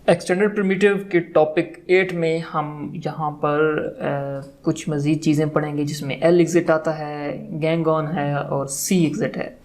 Extended primitive के topic 8 में हम यहाँ पर कुछ मज़ीद चीज़ें पढ़ेंगे जिसमें एल एग्जिट आता है, गैंग ऑन है और सी एग्जिट है।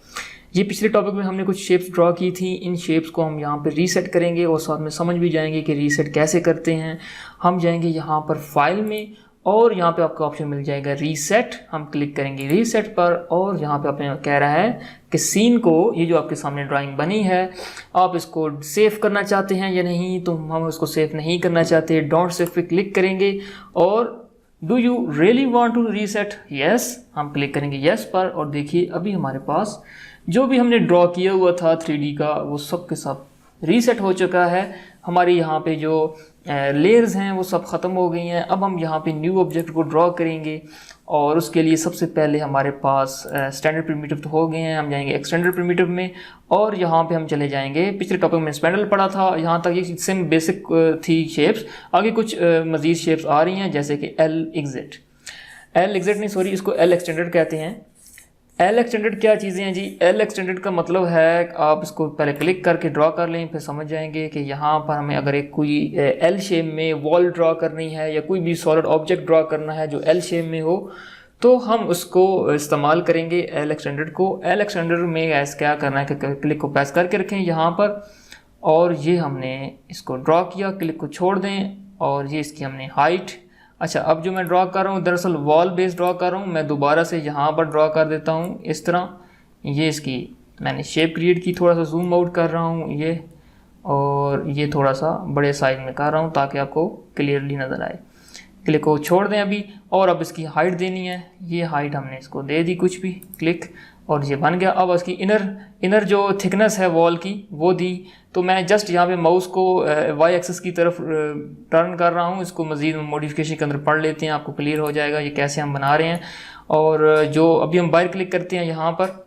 ये पिछले टॉपिक में हमने कुछ शेप्स ड्रॉ की थी। इन शेप्स को हम यहाँ पे रीसेट करेंगे और साथ में समझ भी जाएंगे कि रीसेट कैसे करते हैं। हम जाएंगे यहाँ पर फाइल में और यहाँ पे आपको ऑप्शन मिल जाएगा रीसेट। हम क्लिक करेंगे रीसेट पर और यहाँ पे आपने कह रहा है कि सीन को, ये जो आपके सामने ड्राइंग बनी है, आप इसको सेव करना चाहते हैं या नहीं। तो हम इसको सेव नहीं करना चाहते, डोंट सेव पे क्लिक करेंगे और do you really want to reset, yes, हम क्लिक करेंगे यस पर। और देखिए अभी हमारे पास जो भी हमने ड्रॉ किया हुआ था 3D का वो सब के सब रीसेट हो चुका है। हमारी यहाँ पे जो लेयर्स हैं वो सब ख़त्म हो गई हैं। अब हम यहाँ पे न्यू ऑब्जेक्ट को ड्रॉ करेंगे और उसके लिए सबसे पहले हमारे पास स्टैंडर्ड प्रिमिटिव तो हो गए हैं। हम जाएंगे एक्सटेंडेड प्रिमिटिव में और यहाँ पे हम चले जाएंगे, पिछले टॉपिक में स्पैंडल पढ़ा था, यहाँ तक ये सेम बेसिक थी शेप्स। आगे कुछ मज़ीद शेप्स आ रही हैं जैसे कि एल एग्जिट नहीं सॉरी, इसको एल एक्सटेंडेड कहते हैं। एल एक्सटेंडेड क्या चीज़ें हैं जी? एल एक्सटेंडेड का मतलब है आप इसको पहले क्लिक करके ड्रॉ कर लें, फिर समझ जाएंगे कि यहाँ पर हमें अगर एक कोई एल शेप में वॉल ड्रॉ करनी है या कोई भी सॉलिड ऑब्जेक्ट ड्रॉ करना है जो एल शेप में हो तो हम उसको इस्तेमाल करेंगे एल एक्सटेंडेड को। एल एक्सटेंडेड में ऐसा क्या करना है कि क्लिक को प्रेस करके रखें यहाँ पर और ये हमने इसको ड्रॉ किया, क्लिक को छोड़ दें और ये इसकी हमने हाइट। अच्छा, अब जो मैं ड्रॉ कर रहा हूँ दरअसल वॉल बेस ड्रॉ कर रहा हूँ, मैं दोबारा से यहाँ पर ड्रॉ कर देता हूँ इस तरह। ये इसकी मैंने शेप क्रिएट की, थोड़ा सा जूम आउट कर रहा हूँ ये, और ये थोड़ा सा बड़े साइज में कर रहा हूँ ताकि आपको क्लियरली नज़र आए। क्लिक को छोड़ दें अभी और अब इसकी हाइट देनी है। ये हाइट हमने इसको दे दी कुछ भी, क्लिक, और ये बन गया। अब इसकी इनर जो थिकनेस है वॉल की वो दी। तो मैं जस्ट यहाँ पे माउस को वाई एक्सिस की तरफ टर्न कर रहा हूँ। इसको मज़ीद मॉडिफिकेशन के अंदर पढ़ लेते हैं, आपको क्लियर हो जाएगा ये कैसे हम बना रहे हैं। और जो अभी हम बाहर क्लिक करते हैं यहाँ पर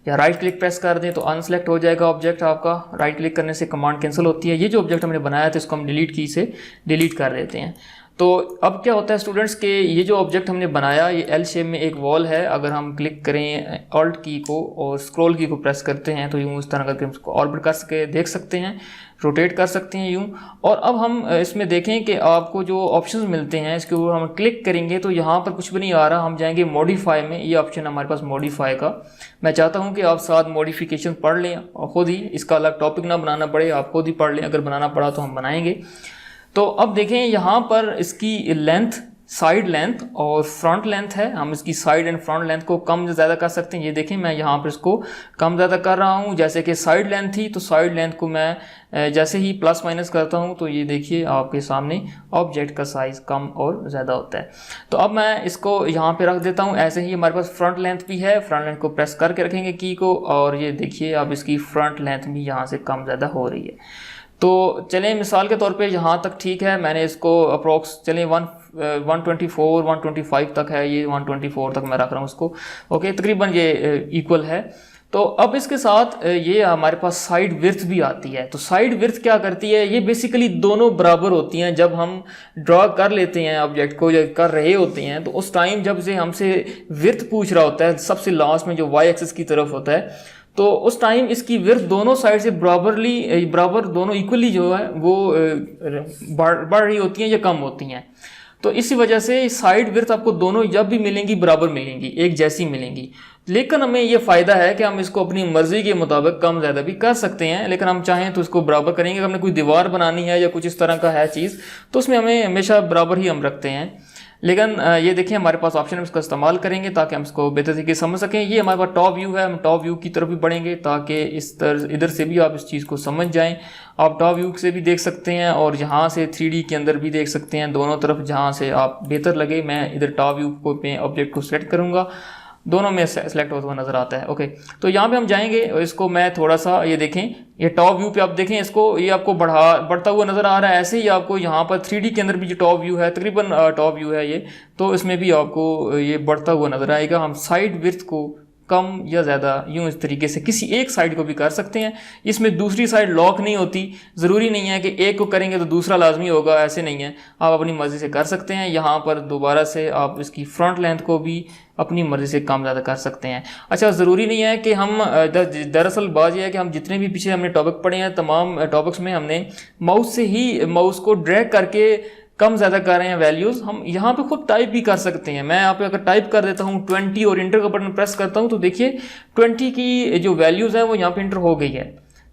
या राइट क्लिक प्रेस कर दें तो अनसेलेक्ट हो जाएगा ऑब्जेक्ट आपका। राइट क्लिक करने से कमांड कैंसिल होती है। ये जो ऑब्जेक्ट हमने बनाया था इसको हम डिलीट की से डिलीट कर देते हैं। तो अब क्या होता है स्टूडेंट्स के, ये जो ऑब्जेक्ट हमने बनाया ये एल शेप में एक वॉल है। अगर हम क्लिक करें ऑल्ट की को और स्क्रॉल की को प्रेस करते हैं तो यूँ इस तरह करके उसको ऑर्बिट कर सके देख सकते हैं, रोटेट कर सकते हैं यूँ। और अब हम इसमें देखें कि आपको जो ऑप्शंस मिलते हैं इसके ऊपर हम क्लिक करेंगे तो यहाँ पर कुछ भी नहीं आ रहा। हम जाएंगे मॉडिफाई में, ये ऑप्शन हमारे पास मॉडिफाई का। मैं चाहता हूँ कि आप साथ मॉडिफिकेशन पढ़ लें और ख़ुद ही, इसका अलग टॉपिक ना बनाना पड़े, आप खुद ही पढ़ लें। अगर बनाना पड़ा तो हम बनाएंगे। तो अब देखें यहाँ पर इसकी लेंथ, साइड लेंथ और फ्रंट लेंथ है। हम इसकी साइड एंड फ्रंट लेंथ को कम ज़्यादा कर सकते हैं। ये देखें मैं यहाँ पर इसको कम ज़्यादा कर रहा हूँ। जैसे कि साइड लेंथ थी तो साइड लेंथ को मैं जैसे ही प्लस माइनस करता हूँ तो ये देखिए आपके सामने ऑब्जेक्ट का साइज़ कम और ज़्यादा होता है। तो अब मैं इसको यहाँ पे रख देता हूँ। ऐसे ही हमारे पास फ्रंट लेंथ भी है, फ्रंट लेंथ को प्रेस करके रखेंगे की को और ये देखिए अब इसकी फ्रंट लेंथ भी यहाँ से कम ज़्यादा हो रही है। तो चलें मिसाल के तौर पे यहाँ तक ठीक है। मैंने इसको अप्रोक्स चलें 124 125 तक है, ये 124 तक मैं रख रहा हूँ इसको। ओके, तकरीबन ये इक्वल है। तो अब इसके साथ ये हमारे पास साइड विड्थ भी आती है। तो साइड विड्थ क्या करती है? ये बेसिकली दोनों बराबर होती हैं। जब हम ड्रॉ कर लेते हैं ऑब्जेक्ट को, जब कर रहे होते हैं तो उस टाइम जब से हमसे विड्थ पूछ रहा होता है, सबसे लास्ट में जो वाई एक्सिस की तरफ होता है, तो उस टाइम इसकी विड्थ दोनों साइड से बराबर दोनों इक्वली जो है वो बढ़ रही होती हैं या कम होती हैं। तो इसी वजह से साइड विड्थ आपको दोनों जब भी मिलेंगी बराबर मिलेंगी, एक जैसी मिलेंगी। लेकिन हमें ये फ़ायदा है कि हम इसको अपनी मर्जी के मुताबिक कम ज़्यादा भी कर सकते हैं, लेकिन हम चाहें तो इसको बराबर करेंगे। अगर हमने कोई दीवार बनानी है या कुछ इस तरह का है चीज़ तो उसमें हमें हमेशा बराबर ही हम रखते हैं। लेकिन ये देखिए हमारे पास ऑप्शन है, इसका इस्तेमाल करेंगे ताकि हम इसको बेहतर तरीके से समझ सकें। ये हमारे पास टॉप व्यू है, हम टॉप व्यू की तरफ भी बढ़ेंगे ताकि इस तरह इधर से भी आप इस चीज़ को समझ जाएं। आप टॉप व्यू से भी देख सकते हैं और यहाँ से 3D के अंदर भी देख सकते हैं, दोनों तरफ जहाँ से आप बेहतर लगे। मैं इधर टॉप व्यू को पे ऑब्जेक्ट को सिलेक्ट करूँगा, दोनों में सेलेक्ट होता हुआ नज़र आता है। ओके, तो यहाँ पे हम जाएंगे और इसको मैं थोड़ा सा, ये देखें ये टॉप व्यू पे आप देखें इसको, ये आपको बढ़ता हुआ नज़र आ रहा है। ऐसे ही आपको यहाँ पर 3D के अंदर भी जो टॉप व्यू है, तकरीबन टॉप व्यू है ये, तो इसमें भी आपको ये बढ़ता हुआ नज़र आएगा। हम साइड विड्थ को कम या ज़्यादा, यूँ इस तरीके से किसी एक साइड को भी कर सकते हैं। इसमें दूसरी साइड लॉक नहीं होती, ज़रूरी नहीं है कि एक को करेंगे तो दूसरा लाजमी होगा, ऐसे नहीं है, आप अपनी मर्ज़ी से कर सकते हैं। यहाँ पर दोबारा से आप इसकी फ्रंट लेंथ को भी अपनी मर्ज़ी से कम ज़्यादा कर सकते हैं। अच्छा, ज़रूरी नहीं है कि हम दरअसल बात यह है कि हम जितने भी पीछे हमने टॉपिक पढ़े हैं, तमाम टॉपिक्स में हमने माउस से ही माउस को ड्रैग करके कम ज़्यादा कर रहे हैं वैल्यूज़। हम यहाँ पे खुद टाइप भी कर सकते हैं। मैं यहाँ पे अगर टाइप कर देता हूँ 20 और इंटर का बटन प्रेस करता हूँ तो देखिए 20 की जो वैल्यूज़ है वो यहाँ पे इंटर हो गई है।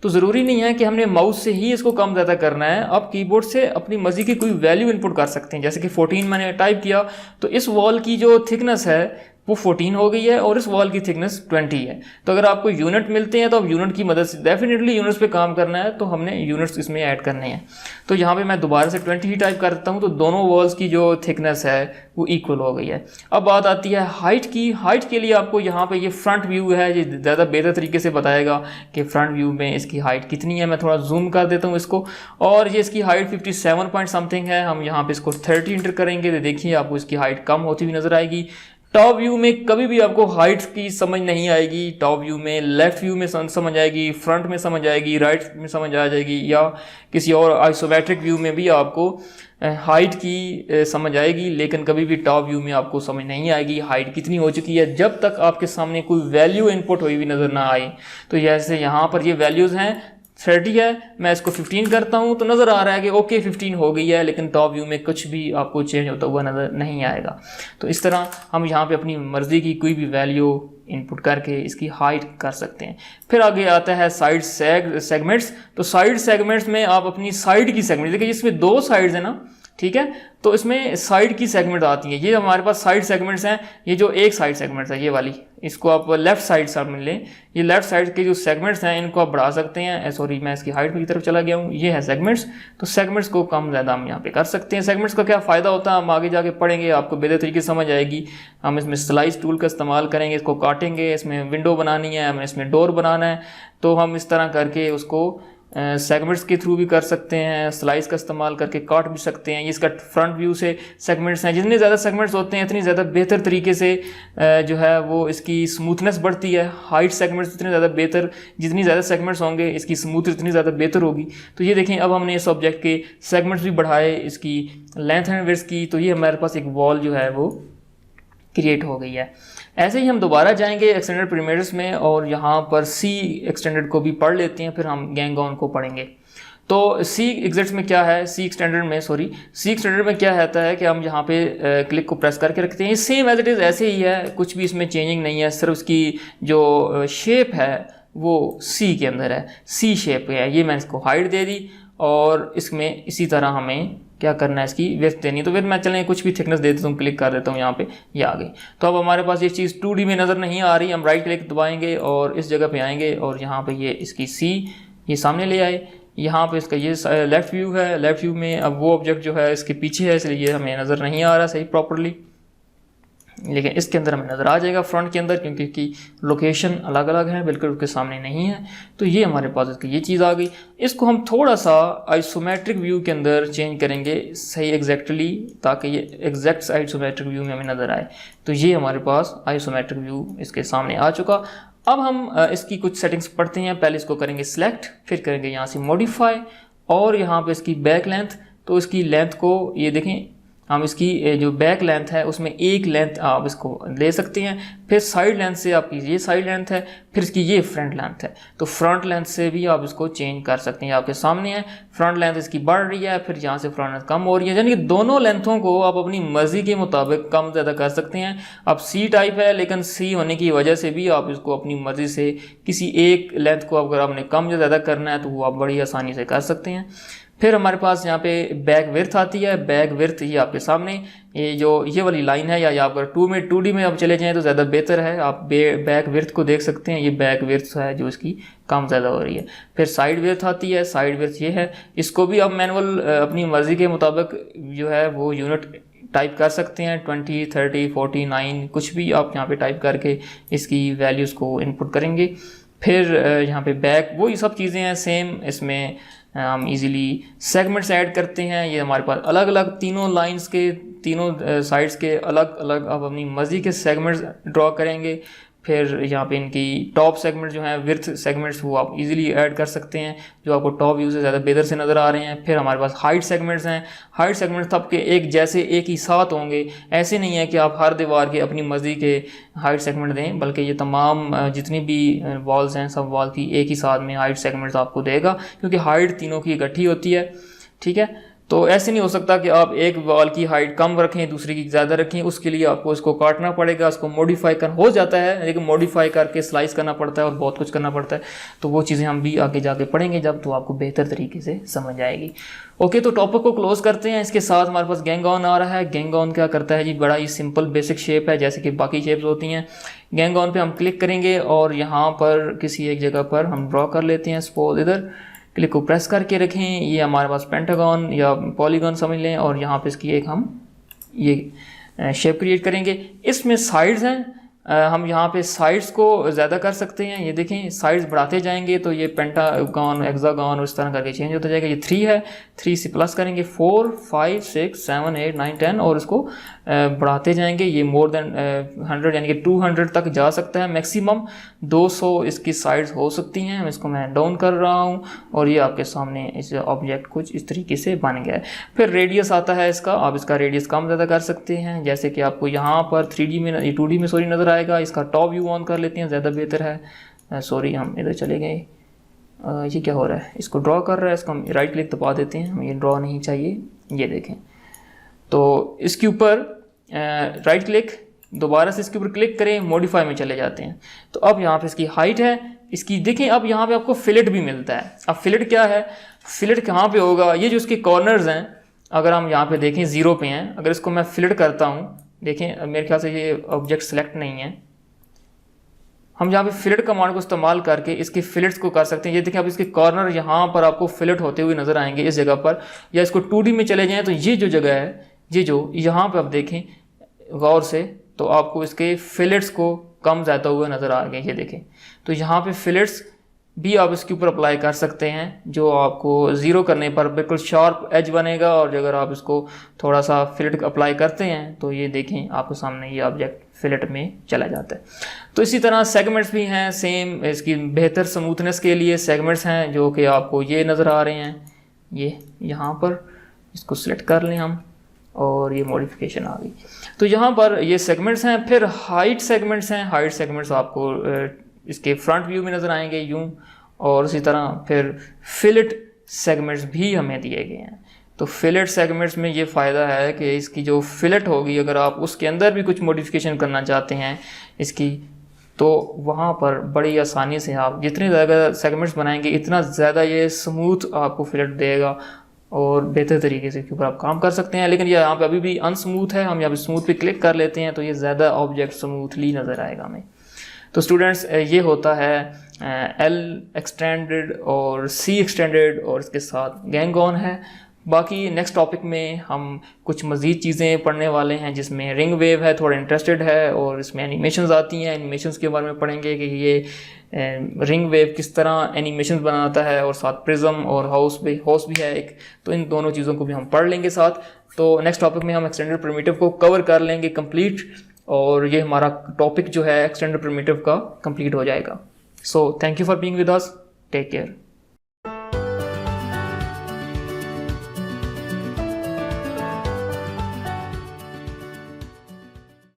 तो ज़रूरी नहीं है कि हमने माउस से ही इसको कम ज़्यादा करना है, आप कीबोर्ड से अपनी मर्ज़ी की कोई वैल्यू इनपुट कर सकते हैं। जैसे कि 14 मैंने टाइप किया तो इस वॉल की जो थिकनेस है वो 14 हो गई है और इस वॉल की थिकनेस 20 है। तो अगर आपको यूनिट मिलते हैं तो आप यूनिट की मदद से, डेफिनेटली यूनिट्स पे काम करना है तो हमने यूनिट्स इसमें ऐड करने हैं। तो यहाँ पे मैं दोबारा से 20 ही टाइप कर देता हूँ तो दोनों वॉल्स की जो थिकनेस है वो इक्वल हो गई है। अब बात आती है हाइट की। हाइट के लिए आपको यहाँ पे ये फ्रंट व्यू है, ये ज़्यादा बेहतर तरीके से बताएगा कि फ्रंट व्यू में इसकी हाइट कितनी है। मैं थोड़ा जूम कर देता हूँ इसको, और ये इसकी हाइट 57 पॉइंट समथिंग है। हम यहाँ पे इसको 30 इंटर करेंगे तो देखिए आपको इसकी हाइट कम होती हुई नजर आएगी। टॉप व्यू में कभी भी आपको हाइट की समझ नहीं आएगी। टॉप व्यू में लेफ्ट व्यू में समझ आएगी, फ्रंट में समझ आएगी, राइट में समझ आ जाएगी, या किसी और आइसोमेट्रिक व्यू में भी आपको हाइट की समझ आएगी, लेकिन कभी भी टॉप व्यू में आपको समझ नहीं आएगी हाइट कितनी हो चुकी है जब तक आपके सामने कोई वैल्यू इनपुट हुई हुई नज़र ना आए। तो जैसे यहाँ पर ये वैल्यूज़ हैं 30 है, मैं इसको 15 करता हूँ तो नज़र आ रहा है कि ओके 15 हो गई है, लेकिन टॉप व्यू में कुछ भी आपको चेंज होता हुआ नज़र नहीं आएगा। तो इस तरह हम यहाँ पे अपनी मर्ज़ी की कोई भी वैल्यू इनपुट करके इसकी हाइट कर सकते हैं। फिर आगे आता है साइड सेगमेंट्स। तो साइड सेगमेंट्स में आप अपनी साइड की सेगमेंट, देखिए इसमें 2 साइड्स है ना, ठीक है, तो इसमें साइड की सेगमेंट आती है। ये हमारे पास साइड सेगमेंट्स हैं। ये जो एक साइड सेगमेंट्स है ये वाली, इसको आप लेफ्ट साइड साइड में लें। ये लेफ्ट साइड के जो सेगमेंट्स हैं इनको आप बढ़ा सकते हैं। सॉरी, मैं इसकी हाइट की तरफ चला गया हूँ। ये है सेगमेंट्स, तो सेगमेंट्स को कम ज़्यादा हम यहाँ पे कर सकते हैं। सेगमेंट्स का क्या फ़ायदा होता है हम आगे जाके पढ़ेंगे, आपको बेहतर तरीके से समझ आएगी। हम इसमें स्लाइस टूल का इस्तेमाल करेंगे, इसको काटेंगे, इसमें विंडो बनानी है, हमें इसमें डोर बनाना है, तो हम इस तरह करके उसको सेगमेंट्स के थ्रू भी कर सकते हैं, स्लाइस का इस्तेमाल करके काट भी सकते हैं। ये इसका फ्रंट व्यू से सेगमेंट्स हैं। जितने ज़्यादा सेगमेंट्स होते हैं इतनी ज़्यादा बेहतर तरीके से जो है वो इसकी स्मूथनेस बढ़ती है। हाइट सेगमेंट्स जितने ज़्यादा बेहतर, जितनी ज़्यादा सेगमेंट्स होंगे इसकी स्मूथनेस इतनी ज़्यादा बेहतर होगी। तो ये देखें, अब हमने इस ऑब्जेक्ट के सेगमेंट्स भी बढ़ाए, इसकी लेंथ एंड विड्थ की, तो ये हमारे पास एक वॉल जो है वो क्रिएट हो गई है। ऐसे ही हम दोबारा जाएंगे एक्सटेंडेड पैरामीटर्स में और यहाँ पर सी एक्सटेंडेड को भी पढ़ लेते हैं, फिर हम गैंग ऑन को पढ़ेंगे। तो सी एग्जिट्स में क्या है, सी एक्सटेंडेड में क्या रहता है कि हम यहाँ पे क्लिक को प्रेस करके रखते हैं। सेम एज इट इज़ ऐसे ही है, कुछ भी इसमें चेंजिंग नहीं है, सिर्फ उसकी जो शेप है वो सी के अंदर है, सी शेप है। ये मैंने इसको हाइट दे दी और इसमें इसी तरह हमें क्या करना है, इसकी विड्थ देनी है। तो विड्थ मैं चलें कुछ भी थिकनेस दे देता हूँ, क्लिक कर देता हूँ यहाँ पे, ये आ गई। तो अब हमारे पास ये चीज़ 2D में नज़र नहीं आ रही, हम राइट क्लिक दबाएंगे और इस जगह पे आएंगे और यहाँ पे ये इसकी सी ये सामने ले आए। यहाँ पे इसका ये लेफ्ट व्यू है, लेफ्ट व्यू में अब वो ऑब्जेक्ट जो है इसके पीछे है, इसलिए हमें नज़र नहीं आ रहा सही प्रॉपरली, लेकिन इसके अंदर हमें नज़र आ जाएगा फ्रंट के अंदर, क्योंकि इसकी लोकेशन अलग अलग है, बिल्कुल उसके सामने नहीं है। तो ये हमारे पास इसकी ये चीज़ आ गई। इसको हम थोड़ा सा आइसोमेट्रिक व्यू के अंदर चेंज करेंगे सही एग्जैक्टली, ताकि ये एग्जैक्ट आइसोमेट्रिक व्यू में हमें नज़र आए। तो ये हमारे पास आइसोमेट्रिक व्यू इसके सामने आ चुका। अब हम इसकी कुछ सेटिंग्स पढ़ते हैं। पहले इसको करेंगे सिलेक्ट, फिर करेंगे यहाँ से मॉडिफाई और यहाँ पर इसकी बैक लेंथ। तो इसकी लेंथ को ये देखें, हम इसकी जो बैक लेंथ है उसमें एक लेंथ आप इसको ले सकते हैं। फिर साइड लेंथ से आपकी ये साइड लेंथ है, फिर इसकी ये फ्रंट लेंथ है। तो फ्रंट लेंथ से भी आप इसको चेंज कर सकते हैं, आपके सामने है। फ्रंट लेंथ इसकी बढ़ रही है, फिर यहाँ से फ्रंट लेंथ कम हो रही है, यानी कि दोनों लेंथों को आप अपनी मर्जी के मुताबिक कम ज़्यादा कर सकते हैं। अब सी टाइप है, लेकिन सी होने की वजह से भी आप इसको अपनी मर्जी से किसी एक लेंथ को अगर आपने कम या ज़्यादा करना है तो वो आप बड़ी आसानी से कर सकते हैं। फिर हमारे पास यहाँ पे बैक विड्थ आती है। बैक विड्थ ये आपके सामने ये वाली लाइन है, या अगर 2D में आप चले जाएं तो ज़्यादा बेहतर है। आप बैक विड्थ को देख सकते हैं, ये बैक विड्थ है जो इसकी कम ज़्यादा हो रही है। फिर साइड विड्थ आती है। साइड विड्थ ये है, इसको भी आप मैनुअल अपनी मर्ज़ी के मुताबिक जो है वो यूनिट टाइप कर सकते हैं, 20, 30, 49 कुछ भी आप यहाँ पे टाइप करके इसकी वैल्यूज़ को इनपुट करेंगे। फिर यहाँ पे बैक वो ये सब चीज़ें हैं सेम। इसमें हम इजीली सेगमेंट्स ऐड करते हैं। ये हमारे पास अलग अलग तीनों लाइंस के, तीनों साइड्स के अलग अलग आप अपनी मर्ज़ी के सेगमेंट्स ड्रॉ करेंगे। फिर यहाँ पे इनकी टॉप सेगमेंट जो है विड्थ सेगमेंट्स वो आप इजीली ऐड कर सकते हैं जो आपको टॉप व्यू से ज़्यादा बेहतर से नज़र आ रहे हैं। फिर हमारे पास हाइट सेगमेंट्स हैं। हाइट सेगमेंट्स सबके एक जैसे एक ही साथ होंगे, ऐसे नहीं है कि आप हर दीवार के अपनी मर्ज़ी के हाइट सेगमेंट दें, बल्कि ये तमाम जितनी भी वॉल्स हैं सब वॉल की एक ही साथ में हाइट सेगमेंट्स आपको देगा, क्योंकि हाइट तीनों की इकट्ठी होती है। ठीक है, तो ऐसे नहीं हो सकता कि आप एक वॉल की हाइट कम रखें दूसरी की ज़्यादा रखें, उसके लिए आपको इसको काटना पड़ेगा, उसको मॉडिफाई कर हो जाता है लेकिन मॉडिफाई करके स्लाइस करना पड़ता है और बहुत कुछ करना पड़ता है। तो वो चीज़ें हम भी आगे जाके पढ़ेंगे जब, तो आपको बेहतर तरीके से समझ आएगी। ओके, तो टॉपिक को क्लोज करते हैं। इसके साथ हमारे पास गैंग ऑन आ रहा है। गैंग ऑन क्या करता है जी, बड़ा ही सिंपल बेसिक शेप है जैसे कि बाकी शेप्स होती हैं। गैंग ऑन पे हम क्लिक करेंगे और यहाँ पर किसी एक जगह पर हम ड्रॉ कर लेते हैं। सपोज इधर क्लिक को प्रेस करके रखें, ये हमारे पास पेंटागन या पॉलीगन समझ लें, और यहाँ पे इसकी एक हम ये शेप क्रिएट करेंगे। इसमें साइड्स हैं, हम यहाँ पे साइड्स को ज़्यादा कर सकते हैं। ये देखें साइड्स बढ़ाते जाएंगे तो ये पेंटागन, हेक्सागन इस तरह करके चेंज होता जाएगा। ये 3 है, 3 से प्लस करेंगे 4, 5, 6, 7, 8, 9, 10 और इसको बढ़ाते जाएंगे। ये मोर देन 100 यानी कि 200 तक जा सकता है। मैक्सिमम 200 इसकी साइड्स हो सकती हैं। इसको मैं डाउन कर रहा हूँ और ये आपके सामने इस ऑब्जेक्ट कुछ इस तरीके से बन गया है। फिर रेडियस आता है इसका, आप इसका रेडियस कम ज़्यादा कर सकते हैं, जैसे कि आपको यहाँ पर 3D में 2D में सॉरी नज़र आएगा। इसका टॉप व्यू ऑन कर लेते हैं, ज़्यादा बेहतर है। सॉरी हम इधर चले गए, ये क्या हो रहा है, इसको ड्रॉ कर रहा है, इसको हम राइट क्लिक दबा देते हैं, हमें ये ड्रॉ नहीं चाहिए। ये देखें, तो इसके ऊपर राइट क्लिक, दोबारा से इसके ऊपर क्लिक करें, मॉडिफाई में चले जाते हैं। तो अब यहाँ पे इसकी हाइट है, इसकी देखें। अब यहाँ पे आपको फिलेट भी मिलता है। अब फिलेट क्या है, फिलेट कहाँ पे होगा, ये जो इसके कॉर्नर्स हैं, अगर हम यहाँ पे देखें 0 पे हैं, अगर इसको मैं फिलेट करता हूँ, देखें मेरे ख्याल से ये ऑब्जेक्ट सेलेक्ट नहीं है। हम यहाँ पे फिलेट कमांड को इस्तेमाल करके इसके फिलेट्स को कर सकते हैं। ये देखें, अब इसके कॉर्नर यहाँ पर आपको फिलेट होते हुए नजर आएंगे इस जगह पर। या इसको 2D में चले जाएं तो ये जो जगह है, ये जो यहाँ पे आप देखें गौर से, तो आपको इसके फिलेट्स को कम ज़्यादा हुए नज़र आ गए। ये देखें, तो यहाँ पे फिलेट्स भी आप इसके ऊपर अप्लाई कर सकते हैं, जो आपको 0 करने पर बिल्कुल शार्प एज बनेगा। और अगर आप इसको थोड़ा सा फिलेट अप्लाई करते हैं तो ये देखें आपको सामने ये ऑब्जेक्ट फिलेट में चला जाता है। तो इसी तरह सेगमेंट्स भी हैं सेम, इसकी बेहतर स्मूथनेस के लिए सेगमेंट्स हैं जो कि आपको ये नज़र आ रहे हैं। ये यहाँ पर इसको सिलेक्ट कर लें हम और ये मॉडिफिकेशन आ गई। तो यहाँ पर ये सेगमेंट्स हैं। फिर हाइट सेगमेंट्स हैं। हाइट सेगमेंट्स आपको इसके फ्रंट व्यू में नज़र आएंगे यूं, और इसी तरह फिर फिलेट सेगमेंट्स भी हमें दिए गए हैं। तो फिलेट सेगमेंट्स में ये फ़ायदा है कि इसकी जो फिलेट होगी, अगर आप उसके अंदर भी कुछ मॉडिफिकेशन करना चाहते हैं इसकी, तो वहाँ पर बड़ी आसानी से आप जितने ज़्यादा सेगमेंट्स बनाएंगे इतना ज़्यादा ये स्मूथ आपको फिलेट देगा और बेहतर तरीके से इसके ऊपर आप काम कर सकते हैं। लेकिन ये यहाँ पे अभी भी अनस्मूथ है, हम यहाँ पे स्मूथ पे क्लिक कर लेते हैं तो ये ज़्यादा ऑब्जेक्ट स्मूथली नज़र आएगा हमें। तो स्टूडेंट्स ये होता है L एक्सटेंडेड और C एक्सटेंडेड और इसके साथ गैंग ऑन है। बाकी नेक्स्ट टॉपिक में हम कुछ मज़ीद चीज़ें पढ़ने वाले हैं जिसमें रिंग वेव है, थोड़ा इंटरेस्टेड है, और इसमें एनिमेशंस आती हैं। एनिमेशंस के बारे में पढ़ेंगे कि ये रिंग वेव किस तरह एनिमेशंस बनाता है, और साथ प्रिज्म और हाउस भी है एक, तो इन दोनों चीज़ों को भी हम पढ़ लेंगे साथ। तो नेक्स्ट टॉपिक में हम एक्सटेंडेड प्रिमिटिव को कवर कर लेंगे कंप्लीट, और ये हमारा टॉपिक जो है एक्सटेंडेड प्रिमिटिव का कंप्लीट हो जाएगा। So thank you for being with us, take care.